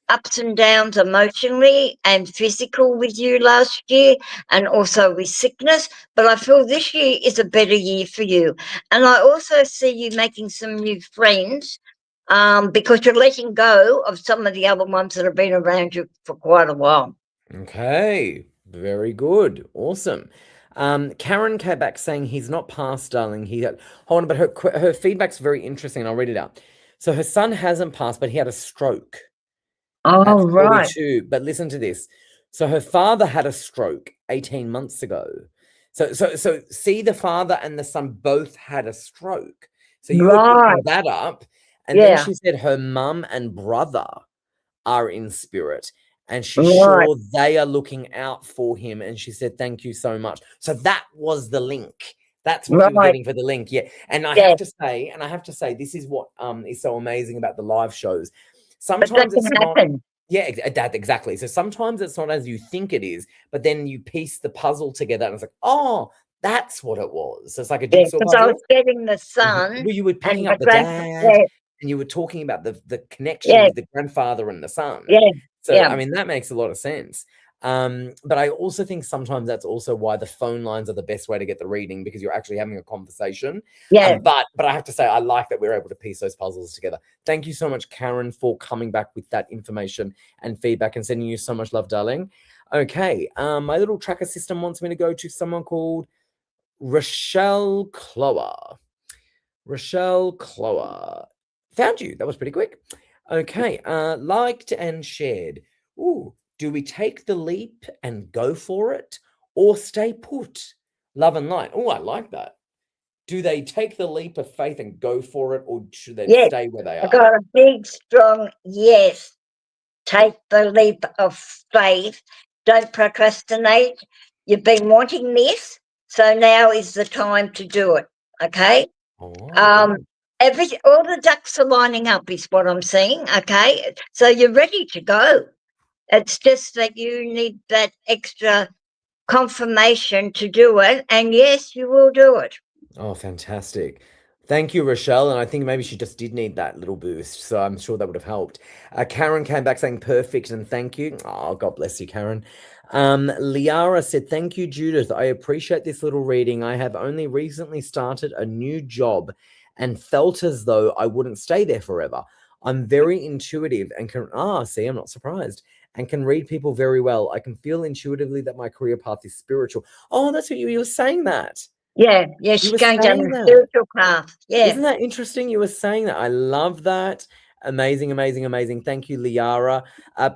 ups and downs emotionally and physical with you last year, and also with sickness. But I feel this year is a better year for you. And I also see you making some new friends. because you're letting go of some of the other ones that have been around you for quite a while. Okay, very good. Awesome. Karen came back saying he's not passed, darling. Hold on, but her feedback's very interesting, and I'll read it out. So her son hasn't passed, but he had a stroke at Oh, right. 42. But listen to this. So her father had a stroke 18 months ago. So see, the father and the son both had a stroke. So you were picking that up. And then she said her mum and brother are in spirit, and she's sure they are looking out for him. And she said, thank you so much. So that was the link. That's what you were getting for the link. Yeah. And I have to say, this is what is so amazing about the live shows. Sometimes it's not. Yeah, exactly. So sometimes it's not as you think it is, but then you piece the puzzle together and it's like, oh, that's what it was. So it's like a jigsaw puzzle. I was getting the son. Well, you were picking up the dad, and you were talking about the connection with the grandfather and the son. So, I mean, that makes a lot of sense. But I also think sometimes that's also why the phone lines are the best way to get the reading, because you're actually having a conversation. But I have to say, I like that we're able to piece those puzzles together. Thank you so much, Karen, for coming back with that information and feedback and sending you so much love, darling. Okay, my little tracker system wants me to go to someone called Rochelle Clower. Rochelle Clower. Found you. That was pretty quick. Okay, liked and shared. Ooh. Do we take the leap and go for it, or stay put? Love and light. Oh, I like that. Do they take the leap of faith and go for it, or should they stay where they are? I got a big, strong yes. Take the leap of faith. Don't procrastinate. You've been wanting this, so now is the time to do it. Okay. All the ducks are lining up, is what I'm saying. Okay, so you're ready to go. It's just that you need that extra confirmation to do it. And yes, you will do it. Oh, fantastic. Thank you, Rochelle. And I think maybe she just did need that little boost. So I'm sure that would have helped. Karen came back saying perfect and thank you. Oh, God bless you, Karen. Liara said, thank you, Judith. I appreciate this little reading. I have only recently started a new job and felt as though I wouldn't stay there forever. I'm very intuitive and can, see, I'm not surprised, and can read people very well. I can feel intuitively that my career path is spiritual. Oh, that's what you were saying that. Yeah, she's going down the spiritual path. Yeah. Isn't that interesting? You were saying that. I love that. Amazing, amazing, amazing. Thank you, Liara.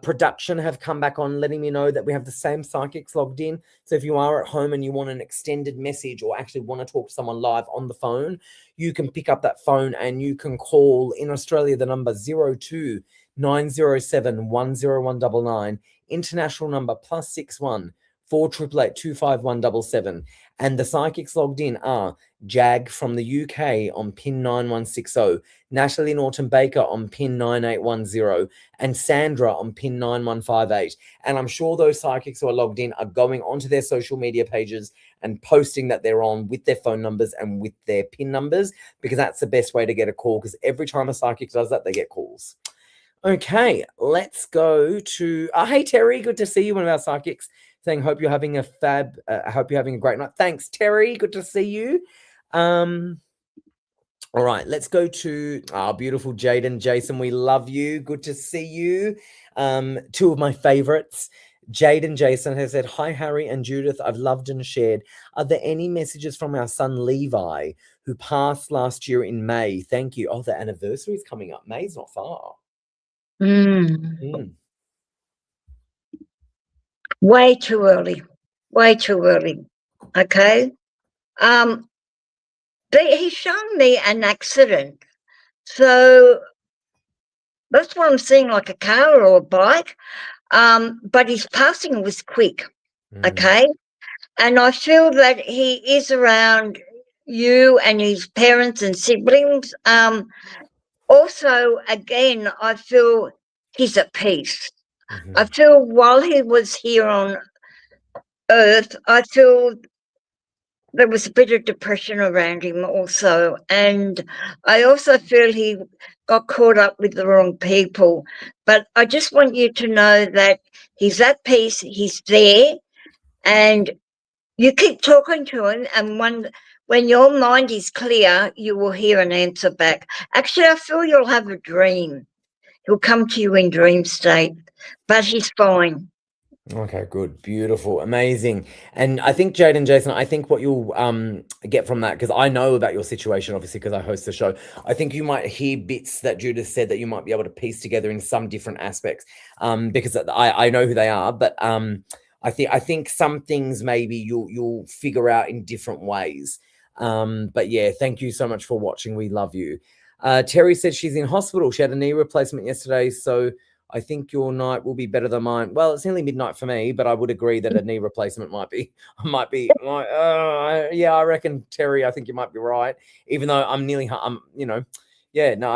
Production have come back on letting me know that we have the same psychics logged in. So if you are at home and you want an extended message or actually want to talk to someone live on the phone, you can pick up that phone and you can call in Australia the number 02 907 10199, international number +61 488 25177. And the psychics logged in are Jag from the UK on pin 9160, Natalie Norton Baker on pin 9810, and Sandra on pin 9158. And I'm sure those psychics who are logged in are going onto their social media pages and posting that they're on with their phone numbers and with their pin numbers, because that's the best way to get a call, because every time a psychic does that, they get calls. Okay, let's go to hey Terry, good to see you, one of our psychics, saying hope you're having a great night. Thanks, Terry, good to see you. All right, let's go to our beautiful Jaden Jason. We love you, good to see you. Two of my favorites. Jaden Jason has said, hi Harry and Judith, I've loved and shared. Are there any messages from our son Levi, who passed last year in May? Thank you. Oh, the anniversary is coming up. May's not far. Way too early. Okay. He's shown me an accident, so that's what I'm seeing, like a car or a bike. But his passing was quick. Okay, and I feel that he is around you and his parents and siblings. Also, again, I feel he's at peace. I feel while he was here on Earth, I feel there was a bit of depression around him also. And I also feel he got caught up with the wrong people. But I just want you to know that he's at peace, he's there, and you keep talking to him. And when your mind is clear, you will hear an answer back. Actually, I feel you'll have a dream. He'll come to you in dream state, but he's fine. Okay, good. Beautiful. Amazing. And I think Jade and Jason, I think what you'll get from that, because I know about your situation, obviously, because I host the show, I think you might hear bits that Judith said that you might be able to piece together in some different aspects. Because I know who they are, but I think some things maybe you'll figure out in different ways. But yeah, thank you so much for watching. We love you. Terry said she's in hospital. She had a knee replacement yesterday, so I think your night will be better than mine. Well, it's nearly midnight for me, but I would agree that a knee replacement might be, yeah, I reckon, Terry, I think you might be right. Even though I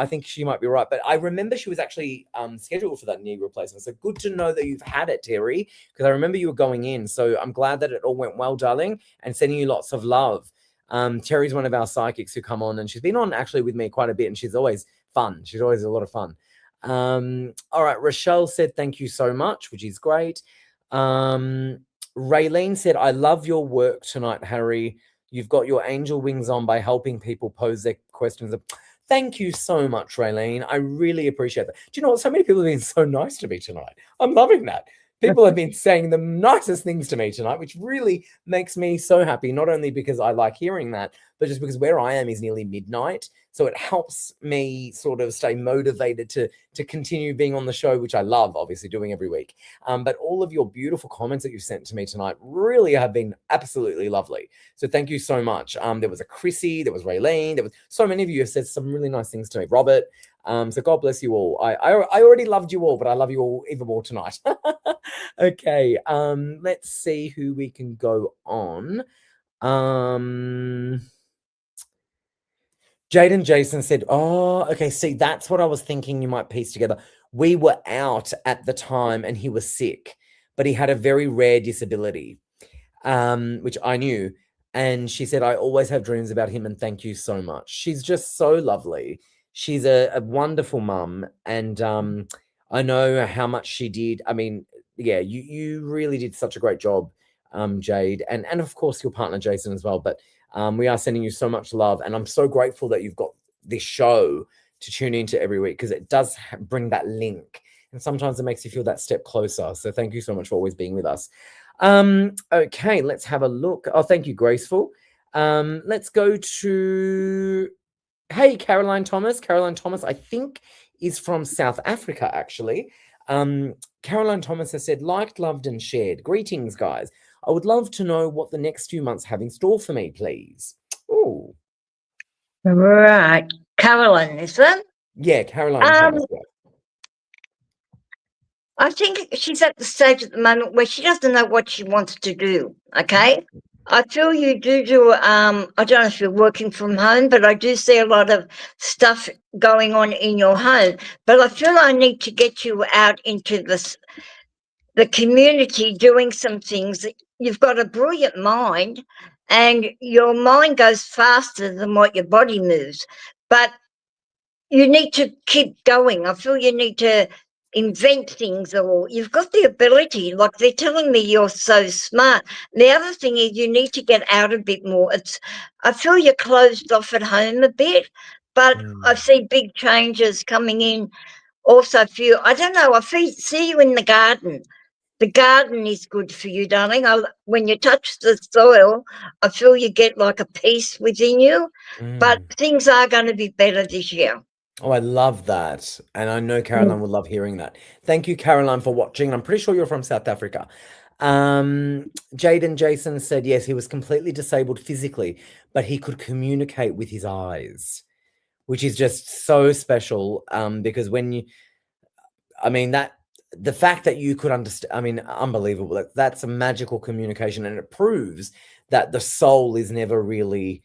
think she might be right. But I remember she was actually scheduled for that knee replacement. So good to know that you've had it, Terry, because I remember you were going in. So I'm glad that it all went well, darling, and sending you lots of love. Terry's one of our psychics who come on, and she's been on actually with me quite a bit, and she's always fun. She's always a lot of fun. All right, Rochelle said thank you so much, which is great. Raylene said, I love your work tonight, Harry. You've got your angel wings on by helping people pose their questions. Thank you so much, Raylene. I really appreciate that. Do you know what? So many people have been so nice to me tonight. I'm loving that. People have been saying the nicest things to me tonight, which really makes me so happy, not only because I like hearing that, but just because where I am is nearly midnight. So it helps me sort of stay motivated to continue being on the show, which I love, obviously, doing every week. But all of your beautiful comments that you've sent to me tonight really have been absolutely lovely. So thank you so much. There was a Chrissy, there was Raylene, there was so many of you have said some really nice things to me. Robert. So God bless you all. I already loved you all, but I love you all even more tonight. Okay, let's see who we can go on. Jade and Jason said, oh, okay, see, that's what I was thinking you might piece together. We were out at the time and he was sick, but he had a very rare disability, which I knew. And she said, I always have dreams about him and thank you so much. She's just so lovely. She's a wonderful mum. And I know how much she did. I mean, yeah, you really did such a great job, Jade. And of course, your partner, Jason, as well. But we are sending you so much love. And I'm so grateful that you've got this show to tune into every week because it does bring that link. And sometimes it makes you feel that step closer. So thank you so much for always being with us. Okay, let's have a look. Oh, thank you, Graceful. Let's go to, hey, Caroline Thomas. Caroline Thomas, I think, is from South Africa, actually. Caroline Thomas has said, liked, loved, and shared. Greetings, guys. I would love to know what the next few months have in store for me, please. Oh. Right. Caroline, is it? Yeah, Caroline Thomas. Yeah. I think she's at the stage at the moment where she doesn't know what she wants to do, okay? I feel you do, I don't know if you're working from home, but I do see a lot of stuff going on in your home. But I feel I need to get you out into the community doing some things. You've got a brilliant mind and your mind goes faster than what your body moves. But you need to keep going. I feel you need to invent things, or you've got the ability. Like they're telling me you're so smart. The other thing is you need to get out a bit more. I feel you're closed off at home a bit, but I see big changes coming in. Also, I don't know, see you in the garden. The garden is good for you, darling. When you touch the soil, I feel you get like a peace within you. But things are going to be better this year. Oh, I love that. And I know Caroline would love hearing that. Thank you, Caroline, for watching. I'm pretty sure you're from South Africa. Jade and Jason said, yes, he was completely disabled physically, but he could communicate with his eyes, which is just so special. Because the fact that you could understand, I mean, unbelievable. That's a magical communication. And it proves that the soul is never really,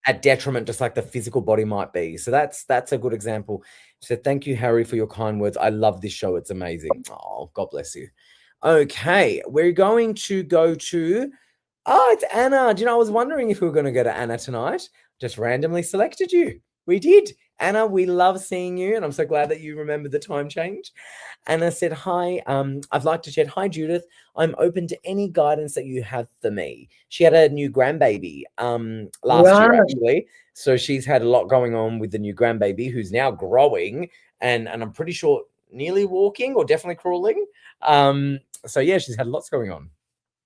at detriment, just like the physical body might be. So that's a good example. So thank you, Harry, for your kind words. I love this show. It's amazing. Oh, God bless you. Okay, we're going to go to, it's Anna. Do you know, I was wondering if we were going to go to Anna tonight. Just randomly selected you. We did. Anna, we love seeing you, and I'm so glad that you remember the time change. Anna said, hi, I'd like to chat. Hi, Judith. I'm open to any guidance that you have for me. She had a new grandbaby last year, Right. actually. So she's had a lot going on with the new grandbaby, who's now growing, and I'm pretty sure nearly walking or definitely crawling. So yeah, she's had lots going on.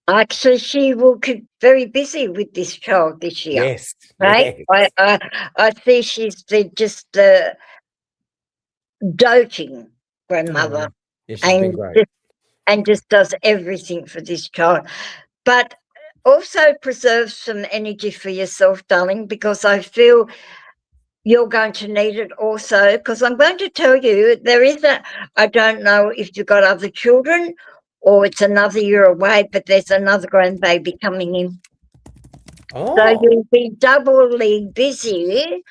Actually, she will keep very busy with this child this year, Yes, right? yes. I see she's just doting grandmother, Oh, yeah, she's been and great. just does everything for this child, but also preserve some energy for yourself, darling, because I feel you're going to need it also, because I'm going to tell you I don't know if you've got other children or it's another year away, but there's another grandbaby coming in. So Oh, you'll be doubly busy.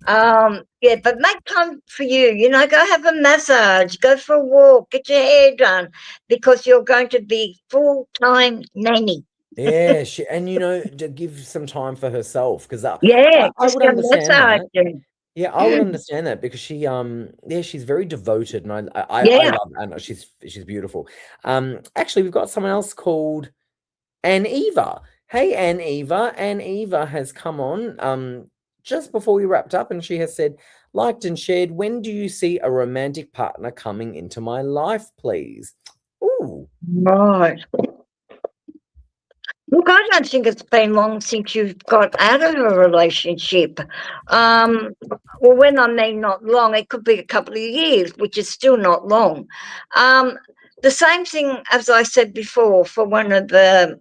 Yeah, but make time for you, go have a massage, go for a walk, get your hair done, because you're going to be full-time nanny. yeah. And to give some time for herself, because Yeah, I just would go understand massage. that. Yeah, I would understand that because yeah, she's very devoted, and I Yeah. love Anna. She's beautiful. Actually, we've got someone else called Anne Eva. Hey, Anne Eva. Anne Eva has come on just before we wrapped up, and she has said, liked and shared, when do you see a romantic partner coming into my life, please? Ooh. Right. Look, I don't think it's been long since you've got out of a relationship. Well, when I mean not long, it could be a couple of years, which is still not long. The same thing as I said before for one of the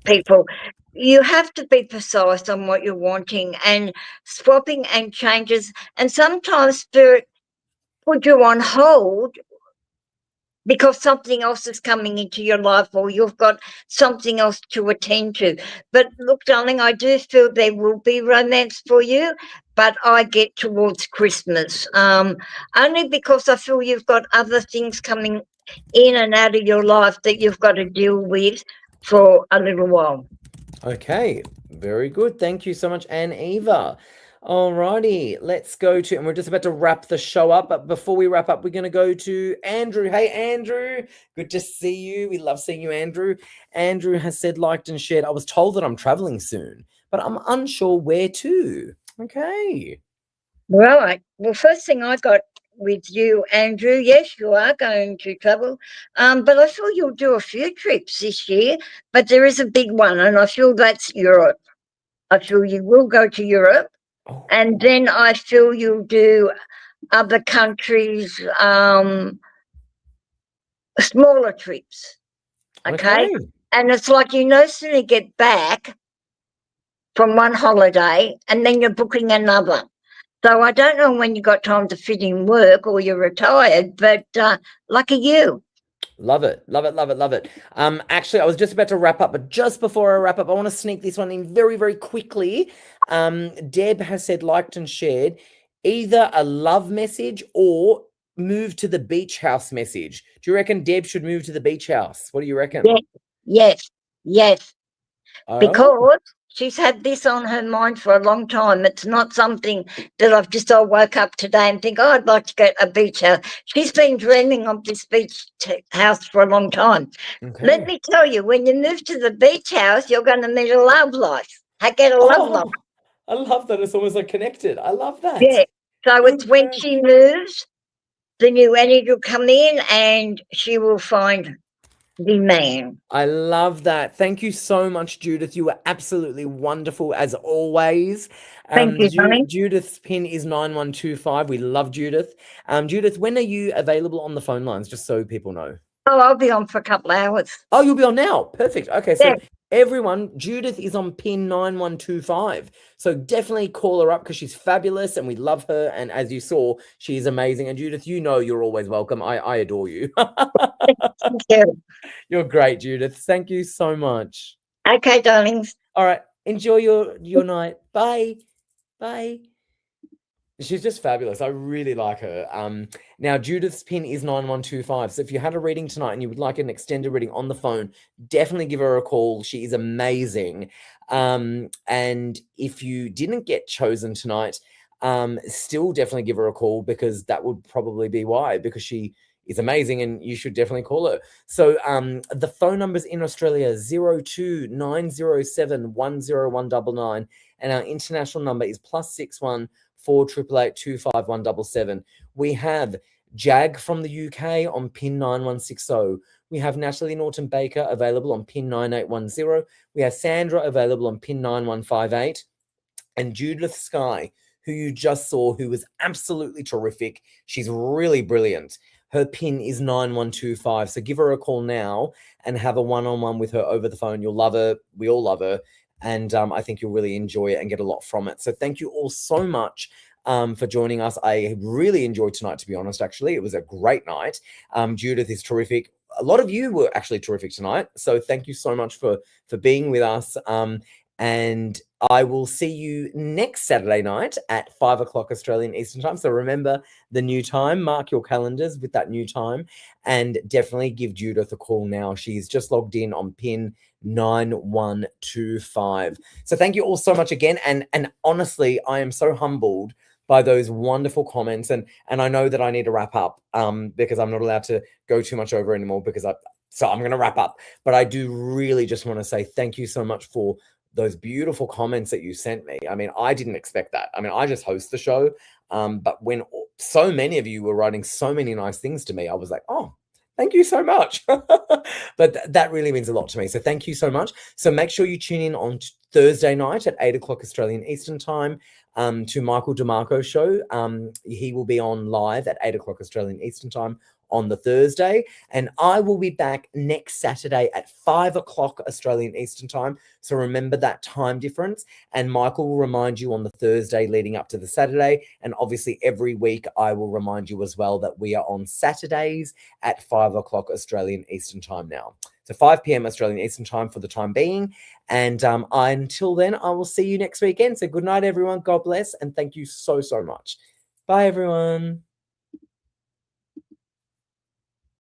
people, you have to be precise on what you're wanting, and swapping and changes. And sometimes spirit put you on hold because something else is coming into your life, or you've got something else to attend to. But look, darling, I do feel there will be romance for you, but I get towards Christmas, only because I feel you've got other things coming in and out of your life that you've got to deal with for a little while. Okay, very good. Thank you so much, Anne Eva. Alrighty, let's go to, and we're just about to wrap the show up. But before we wrap up, we're going to go to Andrew. Hey, Andrew, good to see you. We love seeing you, Andrew. Andrew has said, liked and shared. I was told that I'm traveling soon, but I'm unsure where to. Okay. Right. Well, first thing I got with you, Andrew, yes, you are going to travel, but I feel you'll do a few trips this year, but there is a big one, and I feel that's Europe. I feel you will go to Europe, Oh, and then I feel you'll do other countries, smaller trips, okay? okay. And it's like you no sooner get back from one holiday and then you're booking another. So I don't know when you got time to fit in work or you're retired, but lucky you. Love it, love it, love it, love it. Actually, I was just about to wrap up, but just before I wrap up, I want to sneak this one in very, very quickly. Deb has said, liked and shared, either a love message or move to the beach house message. Do you reckon Deb should move to the beach house? What do you reckon? Yes, yes, yes. Oh, Because she's had this on her mind for a long time. It's not something that I've just woke up today and think, oh, I'd like to get a beach house. She's been dreaming of this beach house for a long time. Let okay. me tell you, when you move to the beach house, you're going to meet a love life. I get a love life. Oh, I love that. It's almost like connected. I love that. Yeah. So it's when Okay. she moves, the new energy will come in and she will find the man. I love that. Thank you so much, Judith. You were absolutely wonderful as always. Thank you, honey. Judith's pin is 9125. We love Judith. Judith, when are you available on the phone lines, just so people know? Oh, I'll be on for a couple of hours. Oh, you'll be on now. Perfect. Okay, so Yeah. everyone, Judith is on pin 9125. So definitely call her up because she's fabulous and we love her. And as you saw, she's amazing. And Judith, you're always welcome. I adore you. Thank you. You're great, Judith. Thank you so much. Okay, darlings. All right. Enjoy your night. Bye. Bye. She's just fabulous. I really like her. Now Judith's pin is 9125. So if you had a reading tonight and you would like an extended reading on the phone, definitely give her a call. She is amazing. And if you didn't get chosen tonight, still definitely give her a call, because that would probably be why, because she is amazing and you should definitely call her. So the phone numbers in Australia 02 907 10199, and our international number is +61 488 25177. We have Jag from the UK on pin 9160. We have Natalie Norton Baker available on pin 9810. We have Sandra available on pin 9158. And Judith Sky, who you just saw, who was absolutely terrific. She's really brilliant. Her pin is 9125. So give her a call now and have a one-on-one with her over the phone. You'll love her. We all love her. And I think you'll really enjoy it and get a lot from it. So thank you all so much for joining us. I really enjoyed tonight, to be honest, actually. It was a great night. Judith is terrific. A lot of you were actually terrific tonight. So thank you so much for being with us. And I will see you next Saturday night at 5 o'clock Australian Eastern Time. So remember the new time, mark your calendars with that new time, and definitely give Judith a call now. She's just logged in on pin 9125. So thank you all so much again. And honestly, I am so humbled by those wonderful comments. And I know that I need to wrap up because I'm not allowed to go too much over anymore, so I'm going to wrap up. But I do really just want to say thank you so much for those beautiful comments that you sent me. I mean, I didn't expect that. I mean, I just host the show. But when so many of you were writing so many nice things to me, I was like, oh, thank you so much. But that really means a lot to me. So thank you so much. So make sure you tune in on Thursday night at 8 o'clock Australian Eastern Time to Michael DeMarco's show. He will be on live at 8 o'clock Australian Eastern Time on the Thursday, and I will be back next Saturday at 5 o'clock Australian Eastern Time. So remember that time difference, and Michael will remind you on the Thursday leading up to the Saturday, and obviously every week I will remind you as well that we are on Saturdays at 5 o'clock Australian Eastern Time now. So 5 p.m. Australian Eastern Time for the time being, and until then, I will see you next weekend. So good night, everyone. God bless, and thank you so much. Bye, everyone.